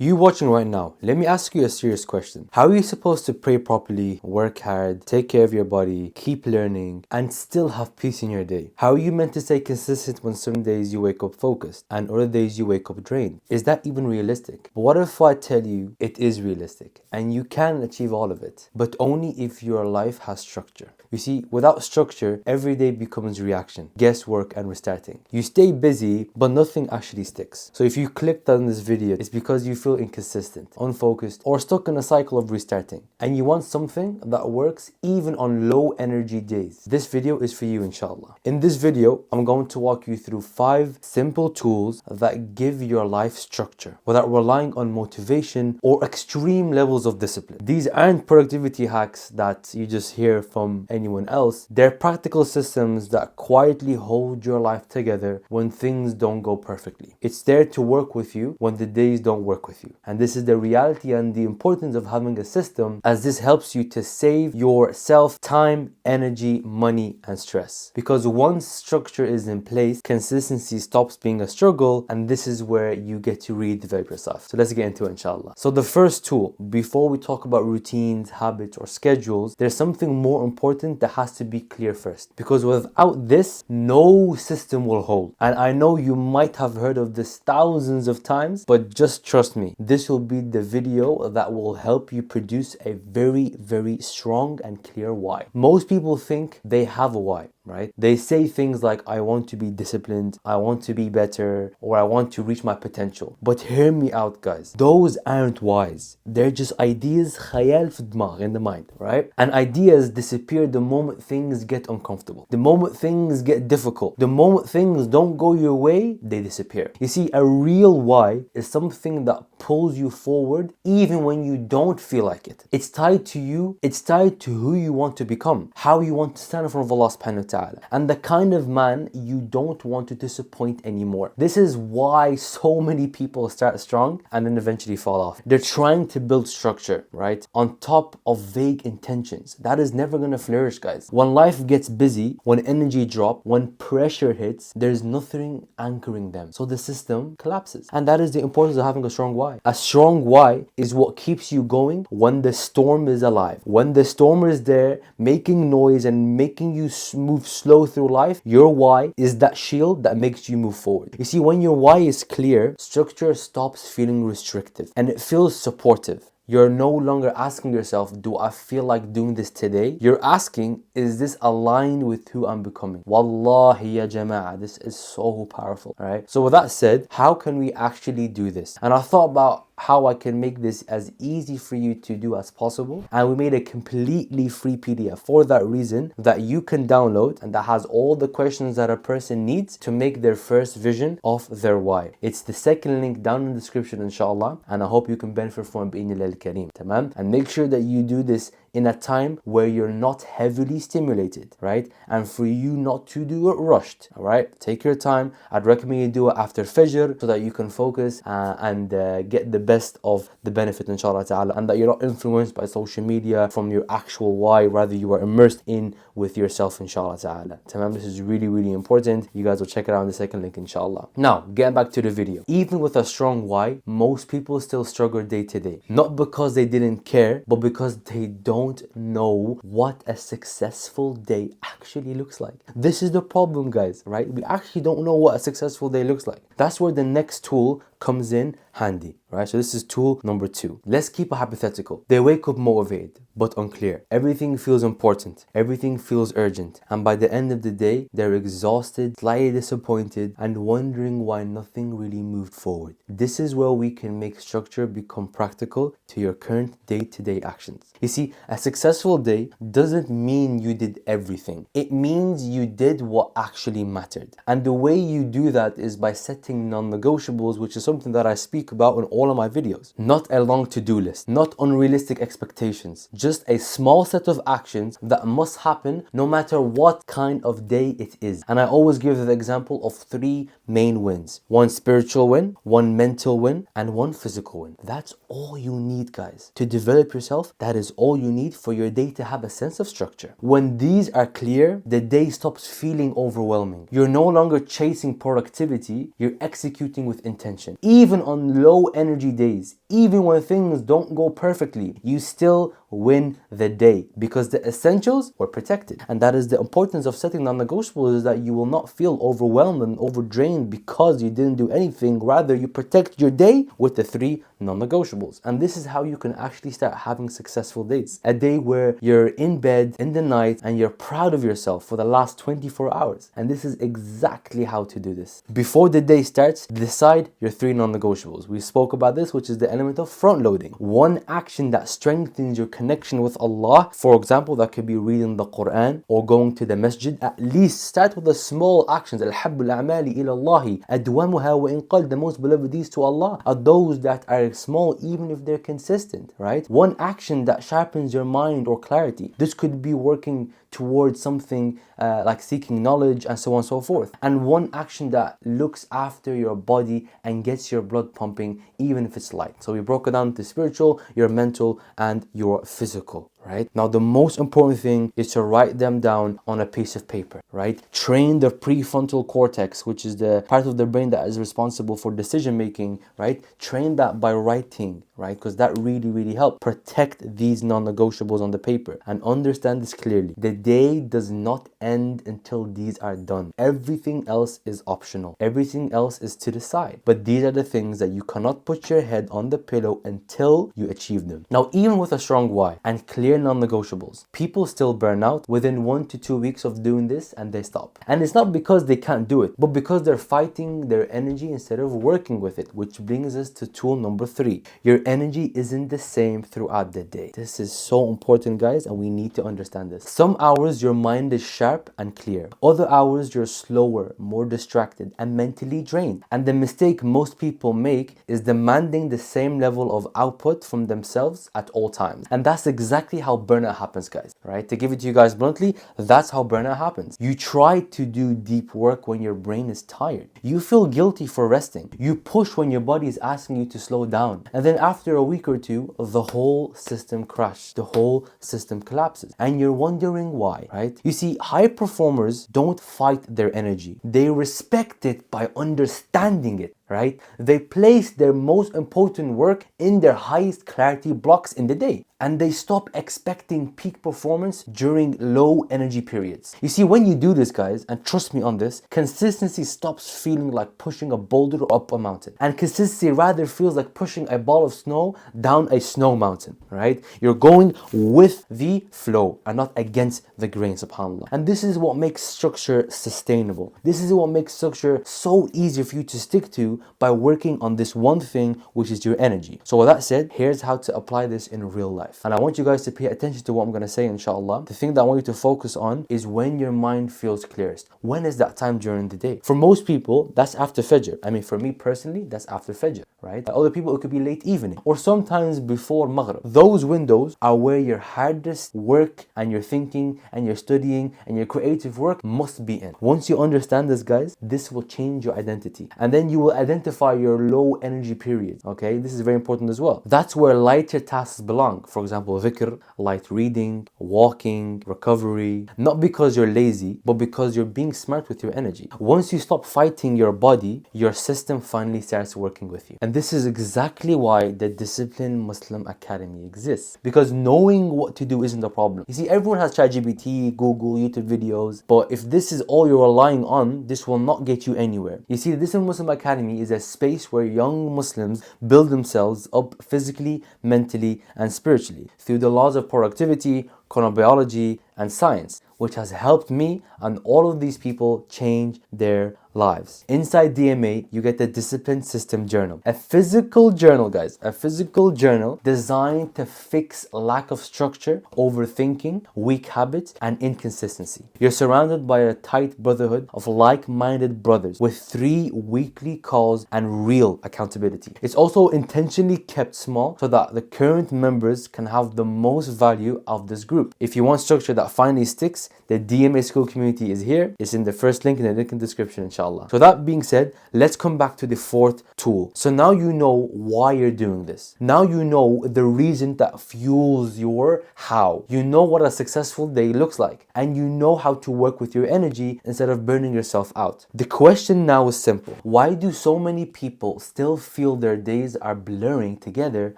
You watching right now, let me ask you a serious question. How are you supposed to pray properly, work hard, take care of your body, keep learning, and still have peace in your day? How are you meant to stay consistent when some days you wake up focused and other days you wake up drained? Is that even realistic? But what if I tell you it is realistic and you can achieve all of it, but only if your life has structure? You see, without structure, every day becomes reaction, guesswork, and restarting. You stay busy, but nothing actually sticks. So if you clicked on this video, it's because you feel inconsistent, unfocused, or stuck in a cycle of restarting. And you want something that works even on low energy days. This video is for you, inshallah. In this video, I'm going to walk you through 5 simple tools that give your life structure without relying on motivation or extreme levels of discipline. These aren't productivity hacks that you just hear from anyone else. They're practical systems that quietly hold your life together when things don't go perfectly. It's there to work with you when the days don't work with you. And this is the reality and the importance of having a system, as this helps you to save yourself time, energy, money, and stress. Because once structure is in place, consistency stops being a struggle, and this is where you get to redevelop yourself. So let's get into it, inshallah. So the first tool, before we talk about routines, habits, or schedules, there's something more important that has to be clear first, because without this, no system will hold. And I know you might have heard of this thousands of times, but just trust me, this will be the video that will help you produce a very strong and clear why. Most people think they have a why, right? They say things like, I want to be disciplined, I want to be better, or I want to reach my potential. But hear me out, guys. Those aren't whys. They're just ideas, khayal fi dmagh, in the mind, right? And ideas disappear the moment things get uncomfortable. The moment things get difficult. The moment things don't go your way, they disappear. You see, a real why is something that pulls you forward even when you don't feel like it. It's tied to you. It's tied to who you want to become, how you want to stand in front of Allah subhanahu wa ta'ala, and the kind of man you don't want to disappoint anymore. This is why so many people start strong and then eventually fall off. They're trying to build structure, right, on top of vague intentions. That is never going to flourish, guys. When life gets busy, when energy drops, when pressure hits, there's nothing anchoring them. So the system collapses. And that is the importance of having a strong why. A strong why is what keeps you going when the storm is alive. When the storm is there, making noise and making you move slow through life, your why is that shield that makes you move forward. You see, when your why is clear, structure stops feeling restrictive and it feels supportive. You're no longer asking yourself, do I feel like doing this today? You're asking, is this aligned with who I'm becoming? Wallahi ya jama'ah, this is so powerful, right? So with that said, how can we actually do this? And I thought about how I can make this as easy for you to do as possible, and we made a completely free PDF for that reason that you can download, and that has all the questions that a person needs to make their first vision of their why. It's the second link down in the description, inshallah, and I hope you can benefit from it bi'idhnillah al-kareem. Tamam? And make sure that you do this in a time where you're not heavily stimulated, right? And for you not to do it rushed, all right? Take your time. I'd recommend you do it after Fajr so that you can focus and get the best of the benefit, inshallah ta'ala, and that you're not influenced by social media from your actual why, rather you are immersed in with yourself, inshallah ta'ala. Tamam, this is really important. You guys will check it out in the second link, inshallah. Now, getting back to the video. Even with a strong why, most people still struggle day to day. Not because they didn't care, but because they don't know what a successful day actually looks like. This is the problem, guys, right? We actually don't know what a successful day looks like. That's where the next tool comes in handy, right? So this is tool number 2. Let's keep a hypothetical. They wake up motivated but unclear. Everything feels important. Everything feels urgent. And by the end of the day, they're exhausted, slightly disappointed, and wondering why nothing really moved forward. This is where we can make structure become practical to your current day-to-day actions. You see, a successful day doesn't mean you did everything. It means you did what actually mattered. And the way you do that is by setting non-negotiables, which is something that I speak about in all of my videos. Not a long to-do list, not unrealistic expectations, just a small set of actions that must happen no matter what kind of day it is. And I always give the example of 3 main wins. 1 spiritual win, 1 mental win, and 1 physical win. That's all you need, guys. To develop yourself, that is all you need for your day to have a sense of structure. When these are clear, the day stops feeling overwhelming. You're no longer chasing productivity, you're executing with intention. even on low energy days, even when things don't go perfectly, you still win the day because the essentials were protected. And that is the importance of setting non-negotiables, is that you will not feel overwhelmed and overdrained because you didn't do anything. Rather, you protect your day with the 3 non-negotiables. And this is how you can actually start having successful days. A day where you're in bed in the night and you're proud of yourself for the last 24 hours. And this is exactly how to do this. Before the day starts, decide your 3 non-negotiables. We spoke about this, which is the element of front loading. One action that strengthens your connection with Allah. For example, that could be reading the Quran or going to the masjid. At least start with the small actions. Al-habbul a'mali ila Allahi adwamuha wa in qal. The most beloved deeds to Allah are those that are small, even if they're consistent, right? One action that sharpens your mind or clarity. This could be working towards something like seeking knowledge and so on and so forth. And one action that looks after your body and gets your blood pumping, even if it's light. So we broke it down to spiritual, your mental, and your physical. Right? Now, the most important thing is to write them down on a piece of paper, right? Train the prefrontal cortex, which is the part of the brain that is responsible for decision making, right? Train that by writing, right? Because that really helps. Protect these non-negotiables on the paper and understand this clearly. The day does not end until these are done. Everything else is optional. Everything else is to the side. But these are the things that you cannot put your head on the pillow until you achieve them. Now, even with a strong why and clear non-negotiables, people still burn out within 1 to 2 weeks of doing this and they stop. And it's not because they can't do it, but because they're fighting their energy instead of working with it, which brings us to tool number 3. Your energy isn't the same throughout the day. This is so important, guys, and we need to understand this. Some hours your mind is sharp and clear. Other hours you're slower, more distracted, and mentally drained. And the mistake most people make is demanding the same level of output from themselves at all times. And that's exactly how burnout happens, guys, right? To give it to you guys bluntly, that's how burnout happens. You try to do deep work when your brain is tired. You feel guilty for resting. You push when your body is asking you to slow down. And then after a week or two, the whole system crashes. The whole system collapses. And you're wondering why, right? You see, high performers don't fight their energy. They respect it by understanding it. Right? They place their most important work in their highest clarity blocks in the day. And they stop expecting peak performance during low energy periods. You see, when you do this, guys, and trust me on this, consistency stops feeling like pushing a boulder up a mountain. And consistency rather feels like pushing a ball of snow down a snow mountain, right? You're going with the flow and not against the grain, subhanAllah. And this is what makes structure sustainable. This is what makes structure so easy for you to stick to by working on this one thing, which is your energy. So with that said, here's how to apply this in real life. And I want you guys to pay attention to what I'm going to say, inshallah. The thing that I want you to focus on is when your mind feels clearest. When is that time during the day? For most people, that's after Fajr. I mean, for me personally, that's after Fajr, right? Other people, it could be late evening or sometimes before Maghrib. Those windows are where your hardest work and your thinking and your studying and your creative work must be in. Once you understand this, guys, this will change your identity. And then you will identify your low energy periods, okay? This is very important as well. That's where lighter tasks belong. For example, dhikr, light reading, walking, recovery. Not because you're lazy, but because you're being smart with your energy. Once you stop fighting your body, your system finally starts working with you. And this is exactly why the Disciplined Muslim Academy exists. Because knowing what to do isn't a problem. You see, everyone has ChatGPT, Google, YouTube videos, but if this is all you're relying on, this will not get you anywhere. You see, the Disciplined Muslim Academy is a space where young Muslims build themselves up physically, mentally, and spiritually through the laws of productivity, chronobiology, and science, which has helped me and all of these people change their lives. Inside DMA, you get the Discipline System Journal. A physical journal, guys. A physical journal designed to fix lack of structure, overthinking, weak habits, and inconsistency. You're surrounded by a tight brotherhood of like-minded brothers with 3 weekly calls and real accountability. It's also intentionally kept small so that the current members can have the most value of this group. If you want structure that finally sticks, the DMA school community is here. It's in the first link in the description, inshallah. mashallah. So that being said, let's come back to the fourth tool. So now you know why you're doing this. Now you know the reason that fuels your how. You know what a successful day looks like, and you know how to work with your energy instead of burning yourself out. The question now is simple. Why do so many people still feel their days are blurring together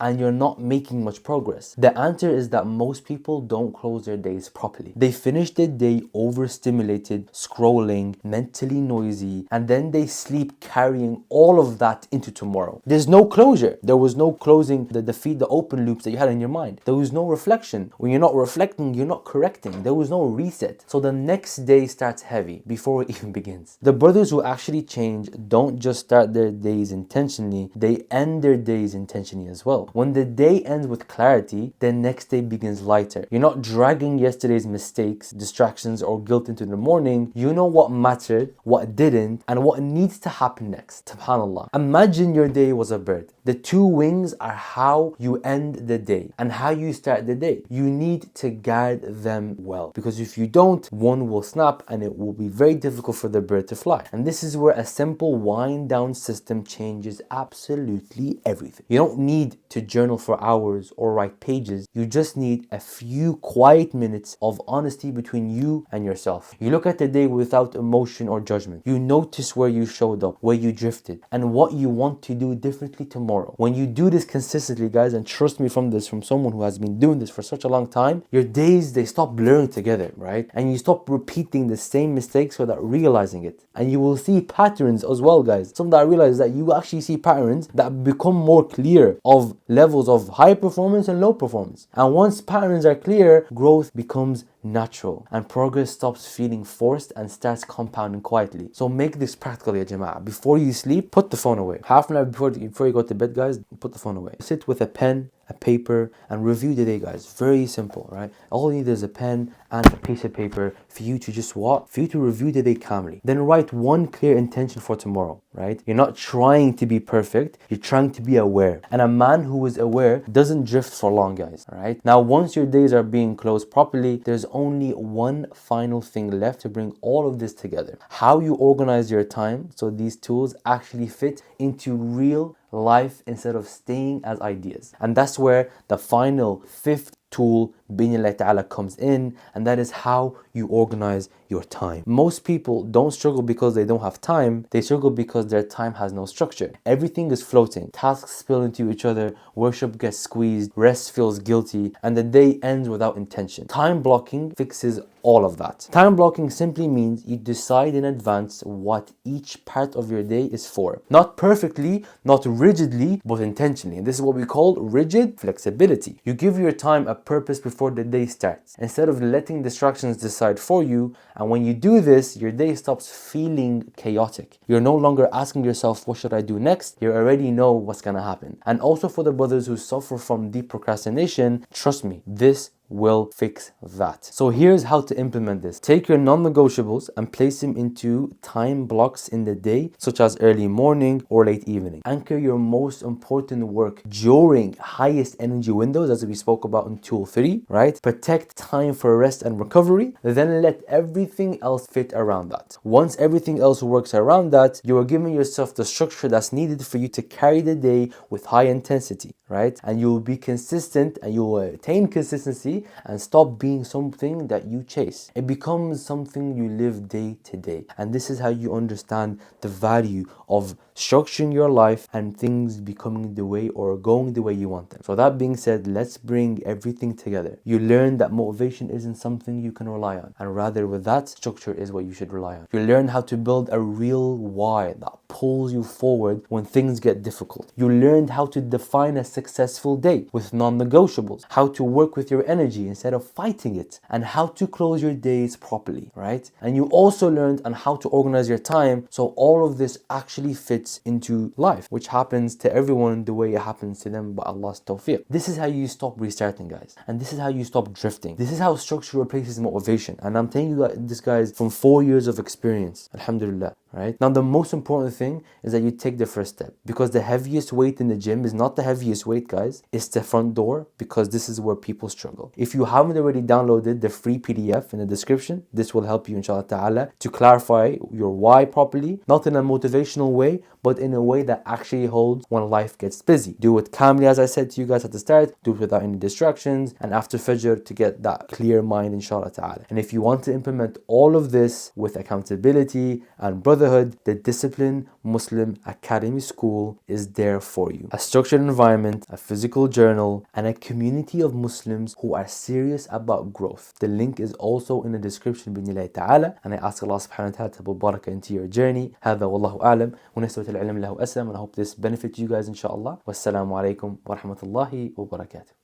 and you're not making much progress? The answer is that most people don't close their days properly. They finish the day overstimulated, scrolling, mentally noisy, and then they sleep carrying all of that into tomorrow. There's no closure. There was no closing the open loops that you had in your mind. There was no reflection. When you're not reflecting, you're not correcting. There was no reset. So the next day starts heavy before it even begins. The brothers who actually change don't just start their days intentionally, they end their days intentionally as well. When the day ends with clarity, the next day begins lighter. You're not dragging yesterday's mistakes, distractions, or guilt into the morning. You know what mattered, what didn't, and what needs to happen next. SubhanAllah. Imagine your day was a bird. The two wings are how you end the day and how you start the day. You need to guard them well, because if you don't, one will snap and it will be very difficult for the bird to fly. And this is where a simple wind down system changes absolutely everything. You don't need to journal for hours or write pages. You just need a few quiet minutes of honesty between you and yourself. You look at the day without emotion or judgment. You notice where you showed up, where you drifted, and what you want to do differently tomorrow. When you do this consistently, guys, and trust me from someone who has been doing this for such a long time, your days, they stop blurring together, right? And you stop repeating the same mistakes without realizing it. And you will see patterns as well, guys. Something that I realized is that you actually see patterns that become more clear of levels of high performance and low performance. And once patterns are clear, growth becomes natural and progress stops feeling forced and starts compounding quietly. So make this practical, ya jama'ah. Before you sleep, put the phone away. Half an hour before you go to bed, guys, put the phone away. Sit with a pen, a paper, and review the day, guys. Very simple, right? All you need is a pen and a piece of paper for you to just what? For you to review the day calmly. Then write one clear intention for tomorrow, right? You're not trying to be perfect, you're trying to be aware. And a man who is aware doesn't drift for long, guys, all right? Now, once your days are being closed properly, there's only one final thing left to bring all of this together. How you organize your time so these tools actually fit into real life instead of staying as ideas. And that's where the final fifth tool bi'idhnillah ta'ala comes in, and that is how you organize your time. Most people don't struggle because they don't have time, they struggle because their time has no structure. Everything is floating, tasks spill into each other, worship gets squeezed, rest feels guilty, and the day ends without intention. Time blocking fixes all of that. Time blocking simply means you decide in advance what each part of your day is for. Not perfectly, not rigidly, but intentionally. And this is what we call rigid flexibility. You give your time a purpose before the day starts, instead of letting distractions decide for you. And when you do this, your day stops feeling chaotic. You're no longer asking yourself, what should I do next? You already know what's gonna happen. And also for the brothers who suffer from deep procrastination, trust me, this will fix that. So here's how to implement this. Take your non-negotiables and place them into time blocks in the day, such as early morning or late evening. Anchor your most important work during highest energy windows, as we spoke about in tool 3, right? Protect time for rest and recovery, then let everything else fit around that. Once everything else works around that, you are giving yourself the structure that's needed for you to carry the day with high intensity, right? And you will be consistent and you will attain consistency and stop being something that you chase. It becomes something you live day to day. And this is how you understand the value of structuring your life and things becoming the way or going the way you want them. So that being said, let's bring everything together. You learn that motivation isn't something you can rely on, and rather with that, structure is what you should rely on. You learn how to build a real why that pulls you forward when things get difficult. You learned how to define a successful day with non-negotiables, how to work with your energy instead of fighting it, and how to close your days properly, right? And you also learned on how to organize your time so all of this actually fits into life, which happens to everyone the way it happens to them by Allah's tawfiq. This is how you stop restarting, guys, and this is how you stop drifting. This is how structure replaces motivation. And I'm telling you this, guys, from 4 years of experience, alhamdulillah, right? Now, the most important thing is that you take the first step, because the heaviest weight in the gym is not the heaviest weight, guys. It's the front door, because this is where people struggle. If you haven't already downloaded the free PDF in the description, this will help you, inshallah ta'ala, to clarify your why properly, not in a motivational way, but in a way that actually holds when life gets busy. Do it calmly, as I said to you guys at the start, do it without any distractions, and after Fajr to get that clear mind, inshallah ta'ala. And if you want to implement all of this with accountability and brotherhood, the Discipline Muslim Academy School is there for you. A structured environment, a physical journal, and a community of Muslims who are serious about growth. The link is also in the description, بإذن ta'ala, and I ask Allah subhanahu wa ta'ala to put barakah into your journey. هذا والله أعلم ونسبة العلم له أسلم, and I hope this benefits you guys, inshallah. Wassalamu alaikum wa rahmatullahi wa barakatuh.